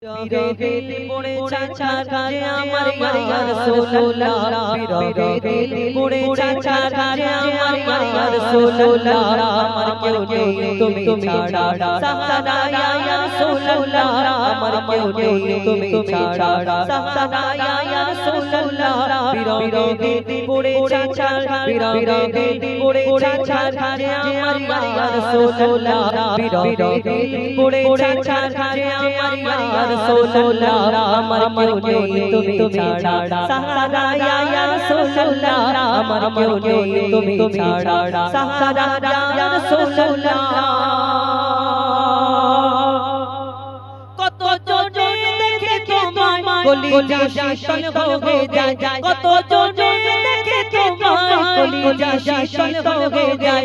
বিরহের পড়ে ছাড়া যে আমার ইয়া রাসূলুল্লাহ বিরহের পড়ে ছাড়া যে আমার ইয়া রাসূলুল্লাহ আমার কেউ নেই তুমি ছাড়া সাহারা ইয়া রাসূলুল্লাহ আমার কেউ নেই তুমি ছাড়া সাহারা ইয়া রাসূলুল্লাহ বিরহের পড়ে ছাড়া বিরহের পড়ে ছাড়া যে আমার ইয়া রাসূলুল্লাহ বিরহের পড়ে ছাড়া যে আমার ইয়া রাসূলুল্লাহ আমার কেউ নেই তুমি ছাড়া সাহারা ইয়া রাসূলুল্লাহ আমার কেউ নেই তুমি ছাড়া সাহারা ইয়া রাসূলুল্লাহ কত জনে দেখে তোমায় কলিজা শীতল হয়ে যায় কত জনে দেখে তোমায় কলিজা শীতল হয়ে যায়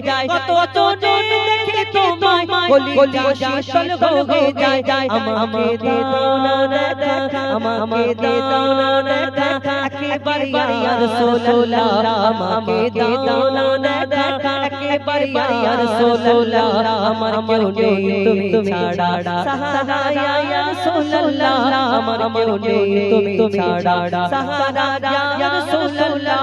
কত জনে দেখে তোমায় কলিজা শীতল হয়ে যায় আমাকে দাও না দেখা আমাকে দাও না দেখা একেবারে ইয়া রাসূলুল্লাহ আমাকে দাও না দেখা একেবারে ইয়া রাসূলুল্লাহ আমার কেউ নেই তুমি ছাড়া সাহারা ইয়া রাসূলুল্লাহ আমার কেউ নেই তুমি ছাড়া সাহারা ইয়া রাসূলুল্লাহ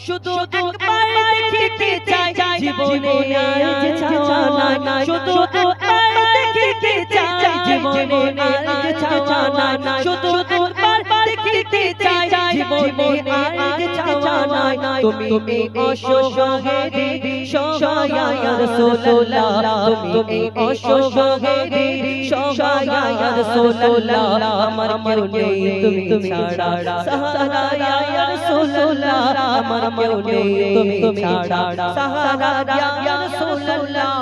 শুধু একবার দেখতে চাই জীবনে আর যে চাওয়া নাই শুধু একবার দেখতে চাই জীবনে আর যে চাওয়া নাই শুধু একবার দেখতে চাই জীবনে আর যে চাওয়া নাই তুমি অসহায় সহায় ইয়া রাসূলুল্লাহ তুমি অসহায় সহায় ইয়া রাসূলুল্লাহ আমার কেউ নেই তুমি ছাড়া সাহারা ইয়া রাসূলুল্লাহ আমার কেউ নেই তুমি ছাড়া সাহারা ইয়া রাসূলুল্লাহ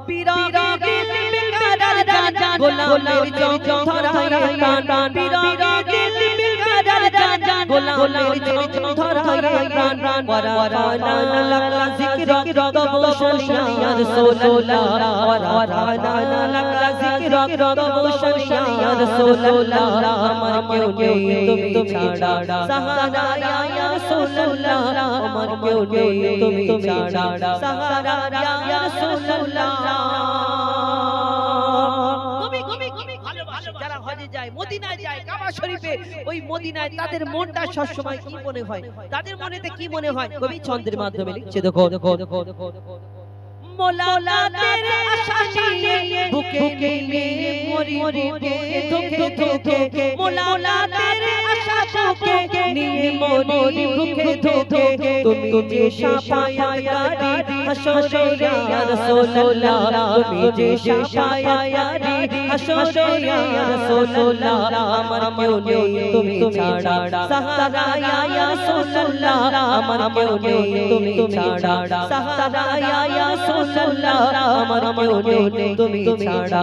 বিরাগিল বিকারার জান গোলামের চোখ ধরায় প্রাণ বিরাগিল বিকারার জান গোলামের চোখ ধরায় প্রাণ ওয়ারানা লাকা যিকরা তবশলিয়া ইয়া রাসূলুল্লাহ ওয়ারানা লাকা যিকরা তবশলিয়া ইয়া রাসূলুল্লাহ আমার কেউ নেই তুমি ছাড়া সাহারা ইয়া রাসূলুল্লাহ আমার কেউ নেই তুমি ছাড়া সাহারা ইয়া রাসূলুল্লাহ যারা হজে যায় মদিনায় যায় কাবা শরীফে ওই মদিনায় তাদের মনটা সব সময় কি মনে হয় তাদের মনেতে কি মনে হয় কবি ছন্দের মাধ্যমে লিখছে দেখো মোলা তেরে আশা নিয়ে বুকে নিয়ে মরি মরি ধোকে ধোকে মোলা তেরে আশা বুকে নিয়ে মরি বুকে ধোকে তুমি যে শাফায়াতি হাসরে ইয়া রাসূলুল্লাহ তুমি যে শাফায়াতি হাসরে ইয়া রাসূলুল্লাহ আমার কেউ নেই তুমি ছাড়া সাহারা ইয়া রাসূলুল্লাহ আমার কেউ নেই তুমি ছাড়া সাহারা ইয়া রাসূলুল্লাহ আমার কেউ নেই তুমি ছাড়া